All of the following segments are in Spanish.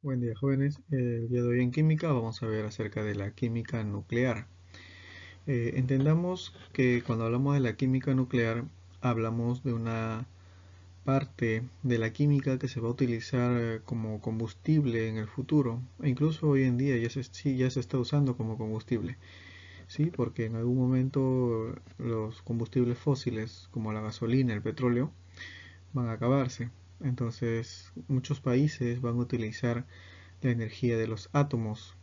Buen día, jóvenes. El día de hoy en química vamos a ver acerca de la química nuclear. Entendamos que cuando hablamos de la química nuclear hablamos de una parte de la química que se va a utilizar como combustible en el futuro, e incluso hoy en día sí, ya se está usando como combustible, ¿sí? Porque en algún momento los combustibles fósiles como la gasolina, el petróleo, van a acabarse. Entonces muchos países van a utilizar la energía de los átomos,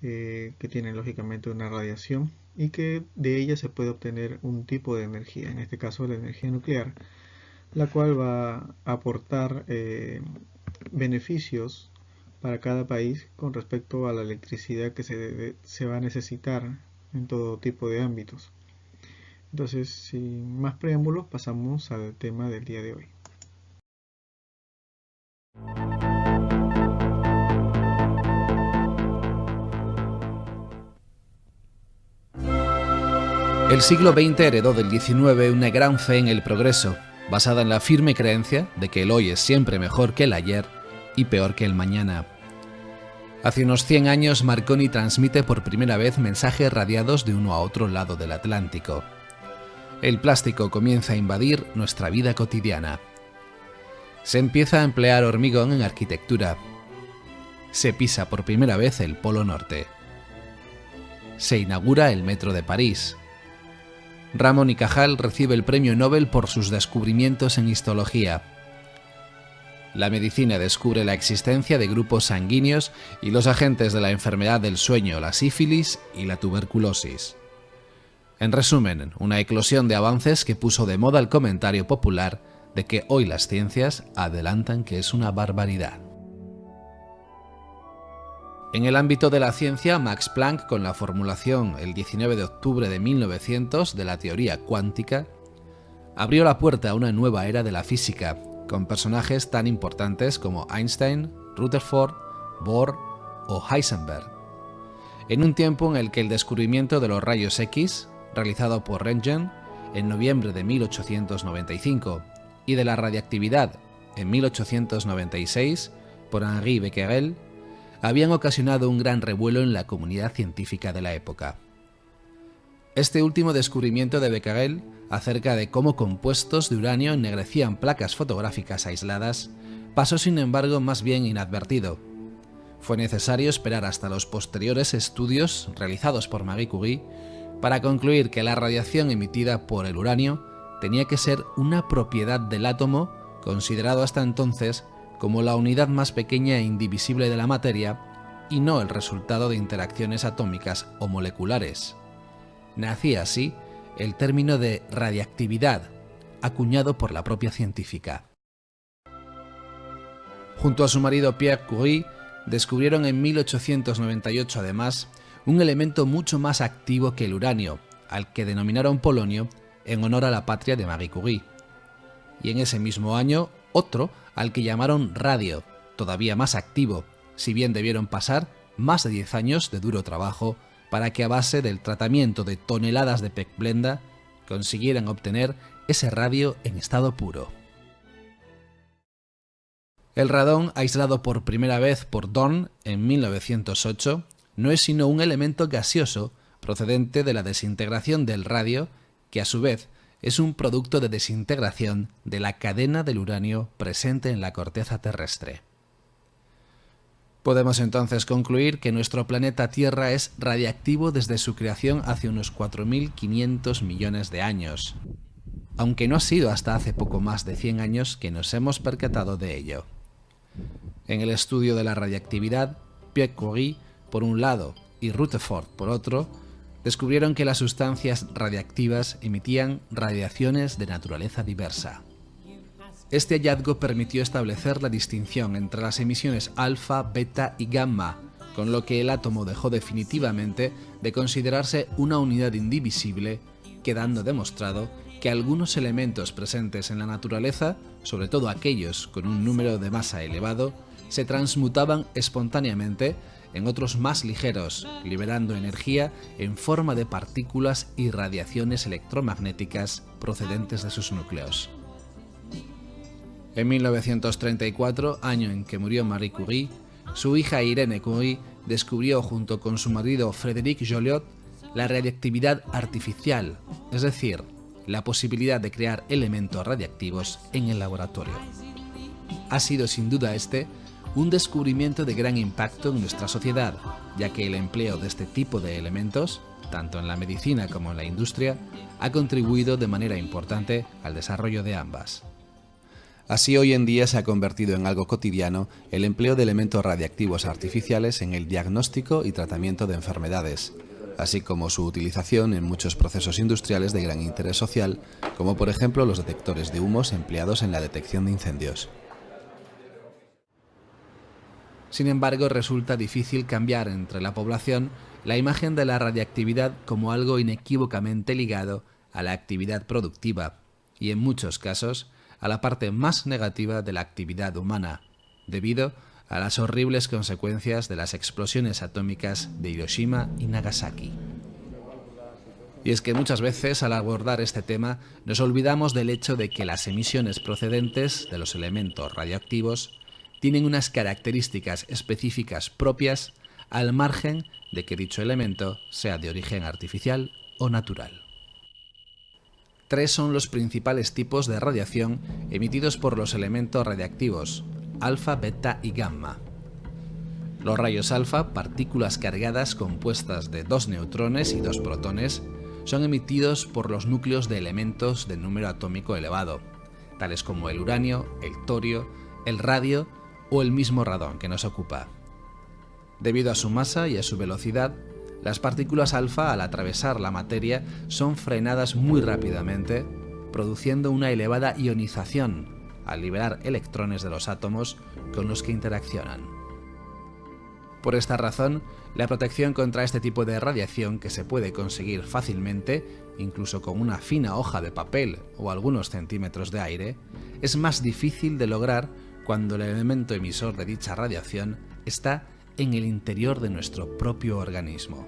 que tienen lógicamente una radiación y que de ella se puede obtener un tipo de energía, en este caso la energía nuclear, la cual va a aportar beneficios para cada país con respecto a la electricidad que se va a necesitar en todo tipo de ámbitos. Entonces, sin más preámbulos, pasamos al tema del día de hoy. El siglo XX heredó del XIX una gran fe en el progreso, basada en la firme creencia de que el hoy es siempre mejor que el ayer y peor que el mañana. Hace unos 100 años, Marconi transmite por primera vez mensajes radiados de uno a otro lado del Atlántico. El plástico comienza a invadir nuestra vida cotidiana. Se empieza a emplear hormigón en arquitectura. Se pisa por primera vez el Polo Norte. Se inaugura el Metro de París. Ramón y Cajal recibe el premio Nobel por sus descubrimientos en histología. La medicina descubre la existencia de grupos sanguíneos y los agentes de la enfermedad del sueño, la sífilis y la tuberculosis. En resumen, una eclosión de avances que puso de moda el comentario popular de que hoy las ciencias adelantan que es una barbaridad. En el ámbito de la ciencia, Max Planck, con la formulación el 19 de octubre de 1900 de la teoría cuántica, abrió la puerta a una nueva era de la física, con personajes tan importantes como Einstein, Rutherford, Bohr o Heisenberg. En un tiempo en el que el descubrimiento de los rayos X, realizado por Röntgen en noviembre de 1895, y de la radiactividad en 1896 por Henri Becquerel, habían ocasionado un gran revuelo en la comunidad científica de la época. Este último descubrimiento de Becquerel acerca de cómo compuestos de uranio ennegrecían placas fotográficas aisladas pasó sin embargo más bien inadvertido. Fue necesario esperar hasta los posteriores estudios realizados por Marie Curie para concluir que la radiación emitida por el uranio tenía que ser una propiedad del átomo considerado hasta entonces como la unidad más pequeña e indivisible de la materia y no el resultado de interacciones atómicas o moleculares. Nacía así el término de radiactividad, acuñado por la propia científica. Junto a su marido Pierre Curie, descubrieron en 1898 además un elemento mucho más activo que el uranio, al que denominaron polonio en honor a la patria de Marie Curie. Y en ese mismo año, otro al que llamaron radio, todavía más activo, si bien debieron pasar más de 10 años de duro trabajo para que a base del tratamiento de toneladas de pechblenda consiguieran obtener ese radio en estado puro. El radón, aislado por primera vez por Dorn en 1908, no es sino un elemento gaseoso procedente de la desintegración del radio, que a su vez es un producto de desintegración de la cadena del uranio presente en la corteza terrestre. Podemos entonces concluir que nuestro planeta Tierra es radiactivo desde su creación hace unos 4.500 millones de años, aunque no ha sido hasta hace poco más de 100 años que nos hemos percatado de ello. En el estudio de la radiactividad, Pierre Curie, por un lado, y Rutherford, por otro, descubrieron que las sustancias radiactivas emitían radiaciones de naturaleza diversa. Este hallazgo permitió establecer la distinción entre las emisiones alfa, beta y gamma, con lo que el átomo dejó definitivamente de considerarse una unidad indivisible, quedando demostrado que algunos elementos presentes en la naturaleza, sobre todo aquellos con un número de masa elevado, se transmutaban espontáneamente en otros más ligeros, liberando energía en forma de partículas y radiaciones electromagnéticas procedentes de sus núcleos. En 1934, año en que murió Marie Curie, Su hija Irene Curie descubrió junto con su marido Frédéric Joliot la radiactividad artificial, es decir, la posibilidad de crear elementos radiactivos en el laboratorio. Ha sido sin duda un descubrimiento de gran impacto en nuestra sociedad, ya que el empleo de este tipo de elementos, tanto en la medicina como en la industria, ha contribuido de manera importante al desarrollo de ambas. Así, hoy en día se ha convertido en algo cotidiano el empleo de elementos radiactivos artificiales en el diagnóstico y tratamiento de enfermedades, así como su utilización en muchos procesos industriales de gran interés social, como por ejemplo los detectores de humos empleados en la detección de incendios. Sin embargo, resulta difícil cambiar entre la población la imagen de la radiactividad como algo inequívocamente ligado a la actividad productiva y, en muchos casos, a la parte más negativa de la actividad humana, debido a las horribles consecuencias de las explosiones atómicas de Hiroshima y Nagasaki. Y es que muchas veces, al abordar este tema, nos olvidamos del hecho de que las emisiones procedentes de los elementos radioactivos tienen unas características específicas propias, al margen de que dicho elemento sea de origen artificial o natural. 3 son los principales tipos de radiación emitidos por los elementos radiactivos: alfa, beta y gamma. Los rayos alfa, partículas cargadas compuestas de 2 neutrones y 2 protones, son emitidos por los núcleos de elementos de número atómico elevado, tales como el uranio, el torio, el radio o el mismo radón que nos ocupa. Debido a su masa y a su velocidad, las partículas alfa, al atravesar la materia, son frenadas muy rápidamente, produciendo una elevada ionización al liberar electrones de los átomos con los que interaccionan. Por esta razón, la protección contra este tipo de radiación, que se puede conseguir fácilmente, incluso con una fina hoja de papel o algunos centímetros de aire, es más difícil de lograr cuando el elemento emisor de dicha radiación está en el interior de nuestro propio organismo.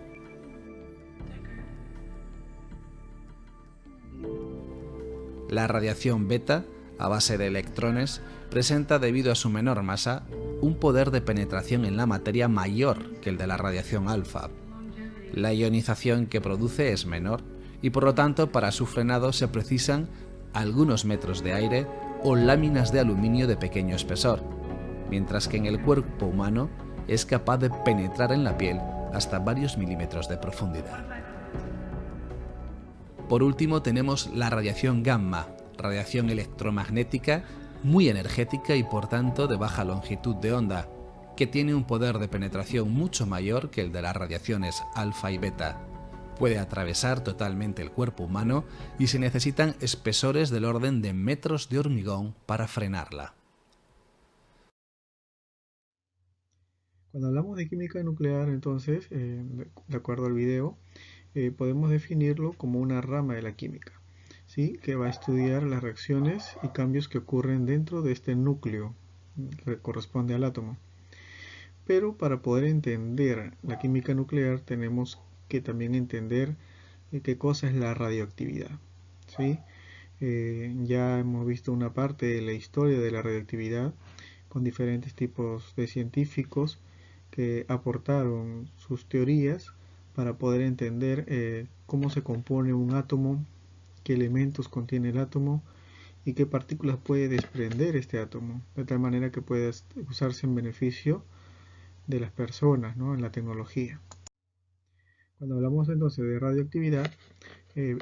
La radiación beta, a base de electrones, presenta, debido a su menor masa, un poder de penetración en la materia mayor que el de la radiación alfa. La ionización que produce es menor y, por lo tanto, para su frenado se precisan algunos metros de aire o láminas de aluminio de pequeño espesor, mientras que en el cuerpo humano es capaz de penetrar en la piel hasta varios milímetros de profundidad. Por último, tenemos la radiación gamma, radiación electromagnética muy energética y por tanto de baja longitud de onda, que tiene un poder de penetración mucho mayor que el de las radiaciones alfa y beta. Puede atravesar totalmente el cuerpo humano y se necesitan espesores del orden de metros de hormigón para frenarla. Cuando hablamos de química nuclear, entonces, de acuerdo al video, podemos definirlo como una rama de la química, ¿sí? Que va a estudiar las reacciones y cambios que ocurren dentro de este núcleo que corresponde al átomo. Pero para poder entender la química nuclear tenemos que también entender qué cosa es la radioactividad, ¿sí? Ya hemos visto una parte de la historia de la radioactividad con diferentes tipos de científicos que aportaron sus teorías para poder entender cómo se compone un átomo, qué elementos contiene el átomo y qué partículas puede desprender este átomo, de tal manera que pueda usarse en beneficio de las personas, ¿no? En la tecnología. Cuando hablamos entonces de radioactividad,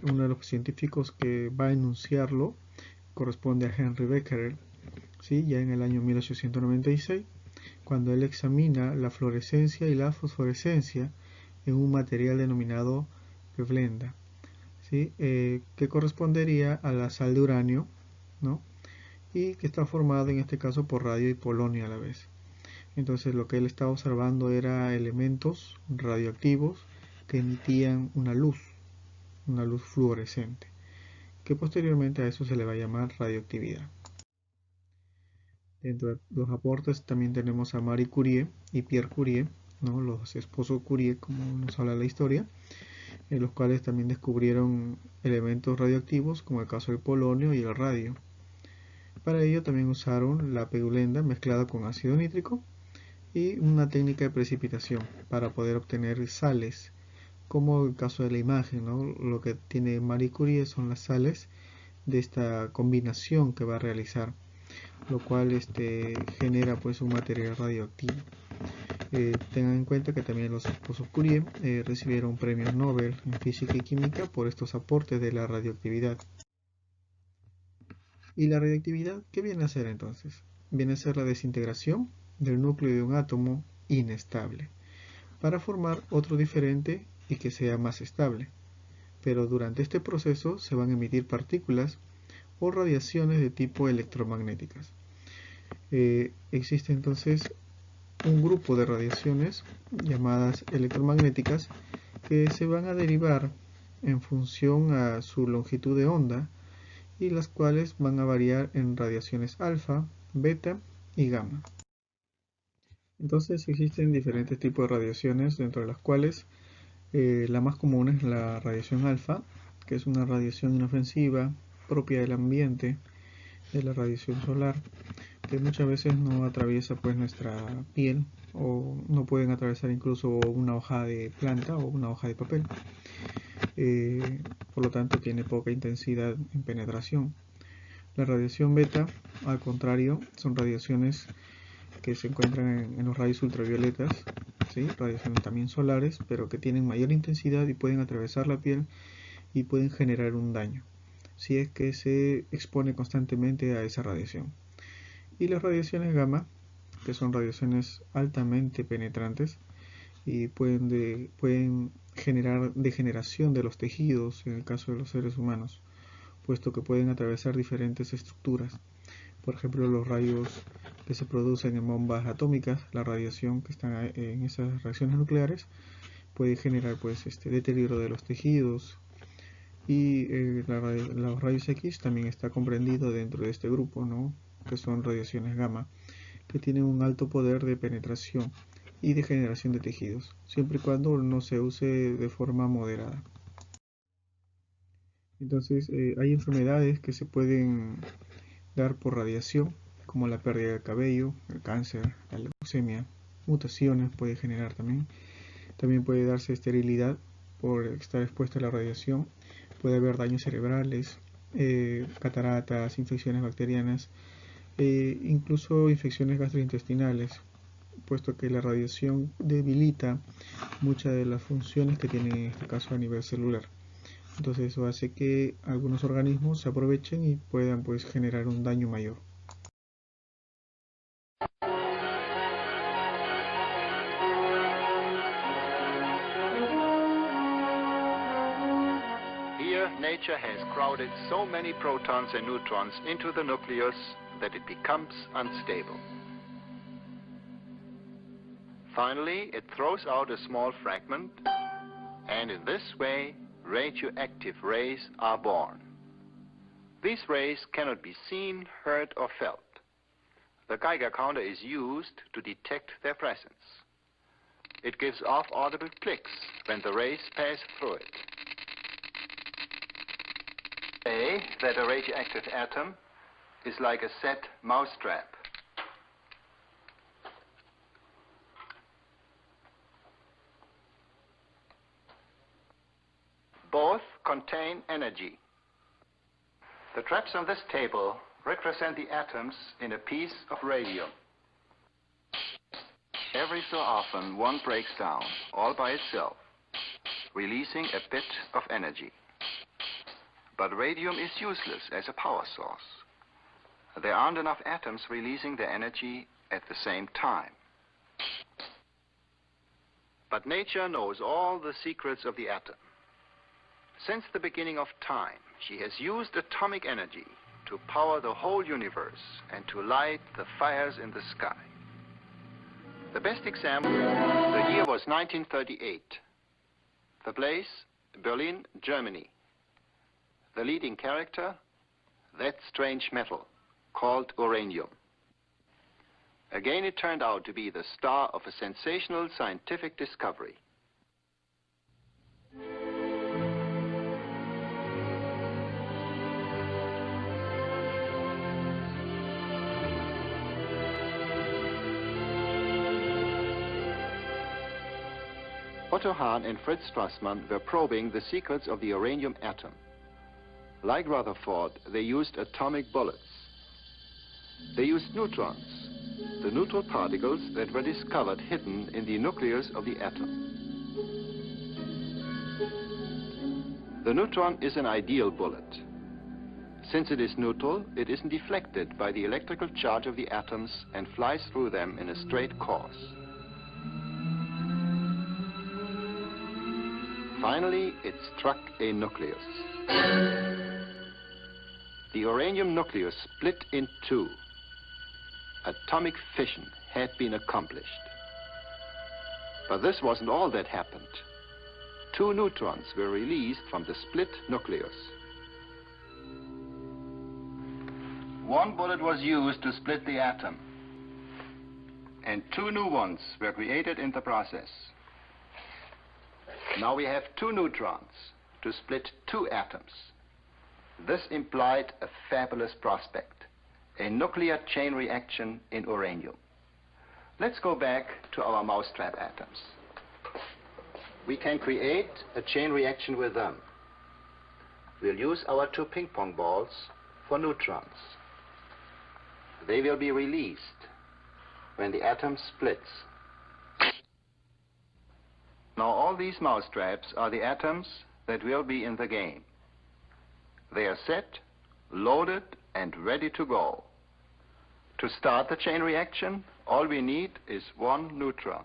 uno de los científicos que va a enunciarlo corresponde a Henry Becquerel, ¿sí? Ya en el año 1896, cuando él examina la fluorescencia y la fosforescencia en un material denominado Vlenda, ¿sí? Que correspondería a la sal de uranio, ¿no? Y que está formado en este caso por radio y polonio a la vez. Entonces lo que él estaba observando era elementos radioactivos que emitían una luz fluorescente, que posteriormente a eso se le va a llamar radioactividad. Dentro de los aportes también tenemos a Marie Curie y Pierre Curie, ¿no? Los esposos Curie, como nos habla la historia, en los cuales también descubrieron elementos radioactivos, como el caso del polonio y el radio. Para ello también usaron la pegulenda mezclada con ácido nítrico y una técnica de precipitación para poder obtener sales, como el caso de la imagen, ¿no? Lo que tiene Marie Curie son las sales de esta combinación que va a realizar, lo cual genera pues un material radioactivo. Tengan en cuenta que también los esposos Curie recibieron premios Nobel en física y química por estos aportes de la radioactividad. ¿Y la radioactividad qué viene a ser entonces? Viene a ser la desintegración del núcleo de un átomo inestable para formar otro diferente y que sea más estable. Pero durante este proceso se van a emitir partículas o radiaciones de tipo electromagnéticas. Existe entonces un grupo de radiaciones llamadas electromagnéticas que se van a derivar en función a su longitud de onda y las cuales van a variar en radiaciones alfa, beta y gamma. Entonces existen diferentes tipos de radiaciones, dentro de las cuales la más común es la radiación alfa, que es una radiación inofensiva propia del ambiente, de la radiación solar, que muchas veces no atraviesa pues nuestra piel o no pueden atravesar incluso una hoja de planta o una hoja de papel. Por lo tanto tiene poca intensidad en penetración. La radiación beta, al contrario, son radiaciones que se encuentran en los rayos ultravioletas, ¿sí? Radiaciones también solares, pero que tienen mayor intensidad y pueden atravesar la piel y pueden generar un daño si es que se expone constantemente a esa radiación. Y las radiaciones gamma, que son radiaciones altamente penetrantes y pueden generar degeneración de los tejidos en el caso de los seres humanos, puesto que pueden atravesar diferentes estructuras. Por ejemplo, los rayos que se producen en bombas atómicas, la radiación que está en esas reacciones nucleares, puede generar pues deterioro de los tejidos, y los rayos X también está comprendido dentro de este grupo, ¿no? Que son radiaciones gamma, que tienen un alto poder de penetración y de generación de tejidos, siempre y cuando no se use de forma moderada. Entonces, hay enfermedades que se pueden dar por radiación, como la pérdida de cabello, el cáncer, la leucemia, mutaciones puede generar también. También puede darse esterilidad por estar expuesta a la radiación. Puede haber daños cerebrales, cataratas, infecciones bacterianas, incluso infecciones gastrointestinales, puesto que la radiación debilita muchas de las funciones que tiene en este caso a nivel celular. Entonces eso hace que algunos organismos se aprovechen y puedan pues generar un daño mayor. Here, nature has crowded so many protons and neutrons into the nucleus that it becomes unstable. Finally, it throws out a small fragment, and in this way, radioactive rays are born. These rays cannot be seen, heard, or felt. The Geiger counter is used to detect their presence. It gives off audible clicks when the rays pass through it. Say that a radioactive atom is like a set mousetrap. Both contain energy. The traps on this table represent the atoms in a piece of radium. Every so often, one breaks down all by itself, releasing a bit of energy. But radium is useless as a power source. There aren't enough atoms releasing their energy at the same time. But nature knows all the secrets of the atom. Since the beginning of time, she has used atomic energy to power the whole universe and to light the fires in the sky. The best example, the year was 1938. The place, Berlin, Germany. The leading character, that strange metal called uranium. Again, it turned out to be the star of a sensational scientific discovery. Otto Hahn and Fritz Strassmann were probing the secrets of the uranium atom. Like Rutherford, they used atomic bullets. They used neutrons, the neutral particles that were discovered hidden in the nucleus of the atom. The neutron is an ideal bullet. Since it is neutral, it isn't deflected by the electrical charge of the atoms and flies through them in a straight course. Finally, it struck a nucleus. The uranium nucleus split in two. Atomic fission had been accomplished. But this wasn't all that happened. Two neutrons were released from the split nucleus. One bullet was used to split the atom, and two new ones were created in the process. Now we have two neutrons to split two atoms. This implied a fabulous prospect, a nuclear chain reaction in uranium. Let's go back to our mousetrap atoms. We can create a chain reaction with them. We'll use our two ping pong balls for neutrons. They will be released when the atom splits. Now all these mousetraps are the atoms that will be in the game. They are set, loaded, and ready to go. To start the chain reaction, all we need is one neutron.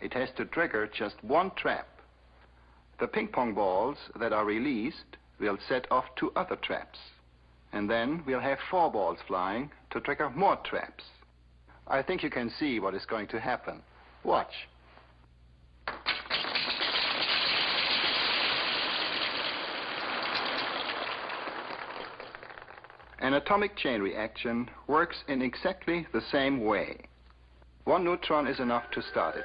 It has to trigger just one trap. The ping pong balls that are released will set off two other traps. And then we'll have four balls flying to trigger more traps. I think you can see what is going to happen. Watch. An atomic chain reaction works in exactly the same way. One neutron is enough to start it.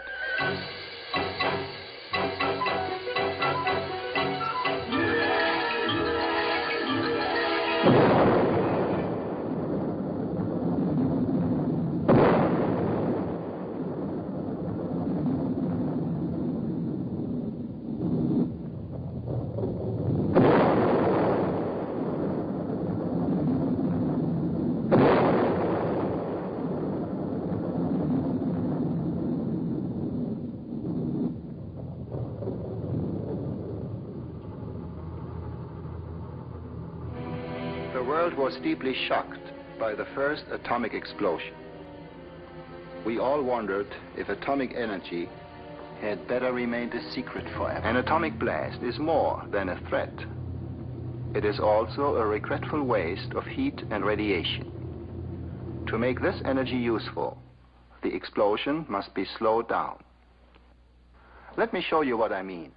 The world was deeply shocked by the first atomic explosion. We all wondered if atomic energy had better remained a secret forever. An atomic blast is more than a threat. It is also a regretful waste of heat and radiation. To make this energy useful, the explosion must be slowed down. Let me show you what I mean.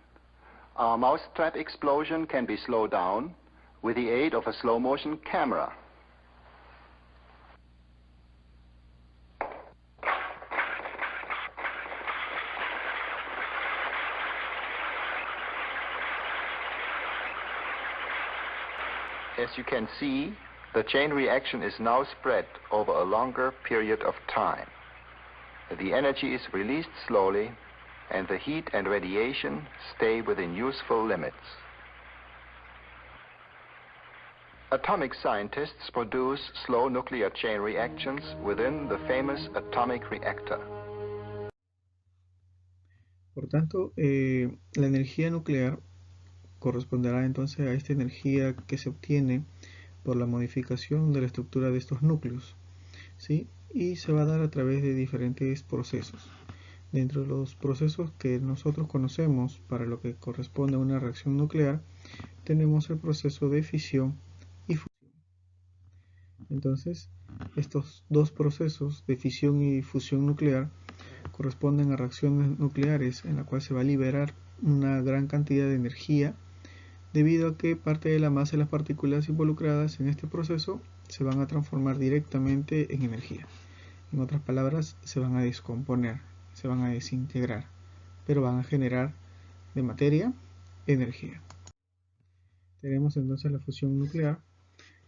Our mousetrap explosion can be slowed down with the aid of a slow-motion camera. As you can see, the chain reaction is now spread over a longer period of time. The energy is released slowly, and the heat and radiation stay within useful limits. Atomic scientists produce slow nuclear chain reactions within the famous atomic reactor. Por tanto, la energía nuclear corresponderá entonces a esta energía que se obtiene por la modificación de la estructura de estos núcleos, ¿sí? Y se va a dar a través de diferentes procesos. Dentro de los procesos que nosotros conocemos para lo que corresponde a una reacción nuclear, tenemos el proceso de fisión y fusión. Entonces, estos dos procesos de fisión y fusión nuclear corresponden a reacciones nucleares en la cual se va a liberar una gran cantidad de energía debido a que parte de la masa de las partículas involucradas en este proceso se van a transformar directamente en energía. En otras palabras, se van a descomponer, se van a desintegrar, pero van a generar de materia energía. Tenemos entonces la fusión nuclear,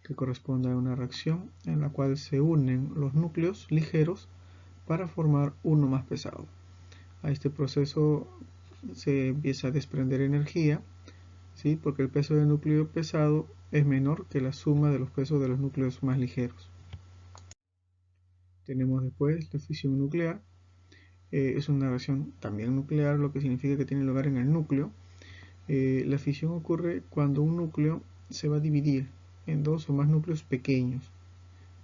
que corresponde a una reacción en la cual se unen los núcleos ligeros para formar uno más pesado. A este proceso se empieza a desprender energía, ¿sí? Porque el peso del núcleo pesado es menor que la suma de los pesos de los núcleos más ligeros. Tenemos después la fisión nuclear. Es una reacción también nuclear, lo que significa que tiene lugar en el núcleo. La fisión ocurre cuando un núcleo se va a dividir en dos o más núcleos pequeños,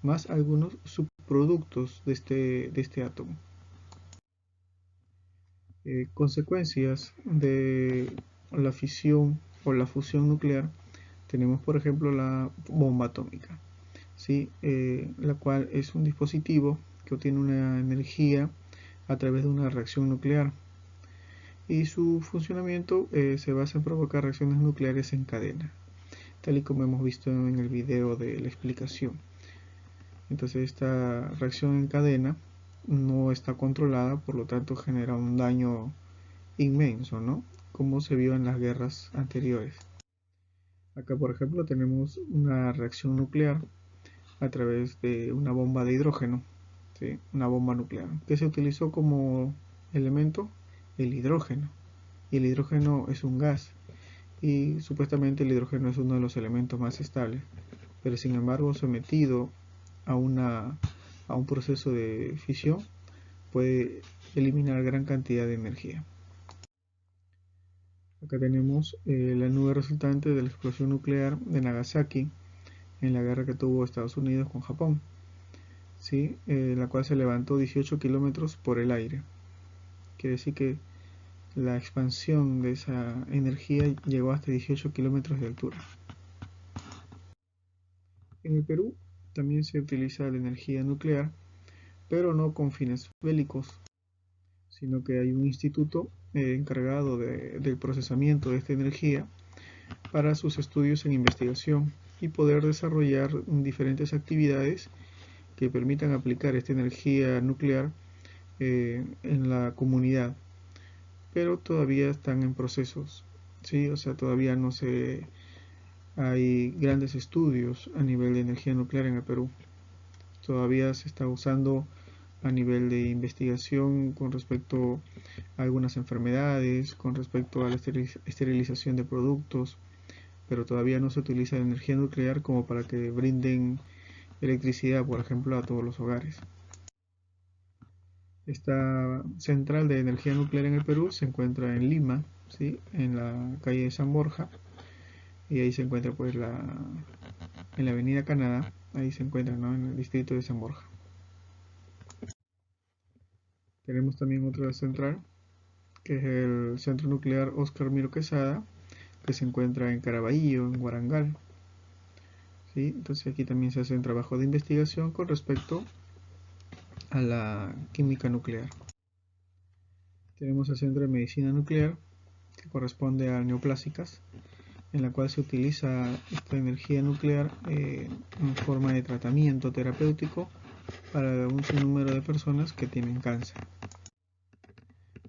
más algunos subproductos de este átomo. Consecuencias de la fisión o la fusión nuclear, tenemos por ejemplo la bomba atómica, ¿sí? La cual es un dispositivo que obtiene una energía a través de una reacción nuclear, y su funcionamiento se basa en provocar reacciones nucleares en cadena, tal y como hemos visto en el video de la explicación. Entonces esta reacción en cadena no está controlada, por lo tanto genera un daño inmenso, ¿no? Como se vio en las guerras anteriores. Acá, por ejemplo, tenemos una reacción nuclear a través de una bomba de hidrógeno, ¿sí? Una bomba nuclear, que se utilizó como elemento el hidrógeno. Y el hidrógeno es un gas, y supuestamente el hidrógeno es uno de los elementos más estables, pero sin embargo sometido a un proceso de fisión puede eliminar gran cantidad de energía. Acá tenemos la nube resultante de la explosión nuclear de Nagasaki en la guerra que tuvo Estados Unidos con Japón, ¿sí? La cual se levantó 18 kilómetros por el aire. Quiere decir que la expansión de esa energía llegó hasta 18 kilómetros de altura. En el Perú también se utiliza la energía nuclear, pero no con fines bélicos, sino que hay un instituto encargado del procesamiento de esta energía para sus estudios en investigación y poder desarrollar diferentes actividades que permitan aplicar esta energía nuclear en la comunidad, pero todavía están en procesos, ¿sí? O sea, todavía no hay grandes estudios a nivel de energía nuclear en el Perú. Todavía se está usando a nivel de investigación con respecto a algunas enfermedades, con respecto a la esterilización de productos, pero todavía no se utiliza la energía nuclear como para que brinden electricidad, por ejemplo, a todos los hogares. Esta central de energía nuclear en el Perú se encuentra en Lima, ¿sí? En la calle de San Borja, y ahí se encuentra pues en la avenida Canadá, ahí se encuentra, ¿no? En el distrito de San Borja. Tenemos también otra central, que es el Centro Nuclear Óscar Miro Quesada, que se encuentra en Caraballo, en Warangal, ¿sí? Entonces aquí también se hace un trabajo de investigación con respecto a la química nuclear. Tenemos el Centro de Medicina Nuclear, que corresponde a Neoplásicas, en la cual se utiliza esta energía nuclear en forma de tratamiento terapéutico para un sinnúmero de personas que tienen cáncer.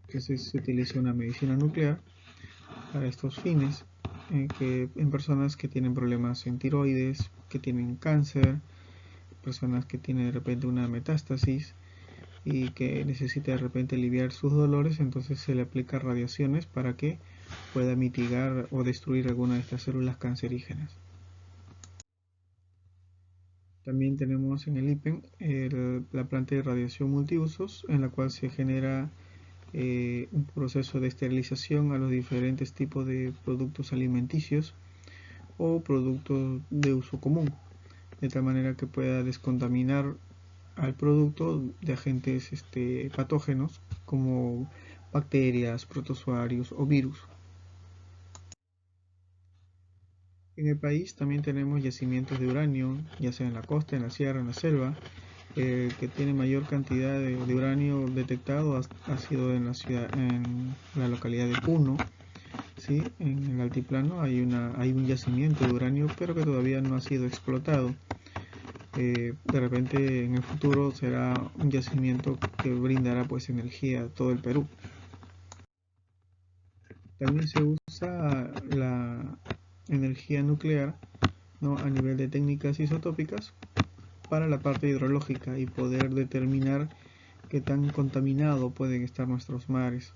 Entonces se utiliza una medicina nuclear para estos fines, en personas que tienen problemas en tiroides, que tienen cáncer, personas que tienen de repente una metástasis y que necesita de repente aliviar sus dolores, entonces se le aplica radiaciones para que pueda mitigar o destruir alguna de estas células cancerígenas. También tenemos en el IPEN la planta de radiación multiusos, en la cual se genera un proceso de esterilización a los diferentes tipos de productos alimenticios o productos de uso común, de tal manera que pueda descontaminar al producto de agentes patógenos como bacterias, protozoarios o virus. En el país también tenemos yacimientos de uranio, ya sea en la costa, en la sierra, en la selva. Que tiene mayor cantidad de uranio detectado ha sido en la localidad de Puno, ¿sí? En el altiplano hay un yacimiento de uranio, pero que todavía no ha sido explotado. De repente en el futuro será un yacimiento que brindará pues energía a todo el Perú. También se usa la energía nuclear, ¿no? A nivel de técnicas isotópicas para la parte hidrológica y poder determinar qué tan contaminado pueden estar nuestros mares.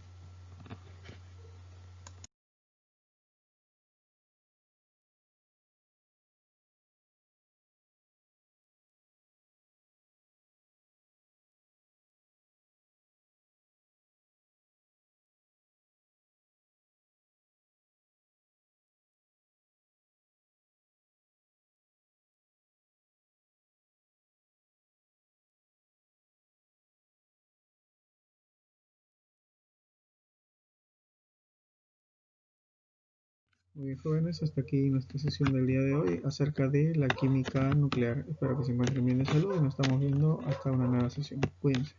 Muy bien, jóvenes, hasta aquí nuestra sesión del día de hoy acerca de la química nuclear. Espero que se encuentren bien de salud y nos estamos viendo hasta una nueva sesión. Cuídense.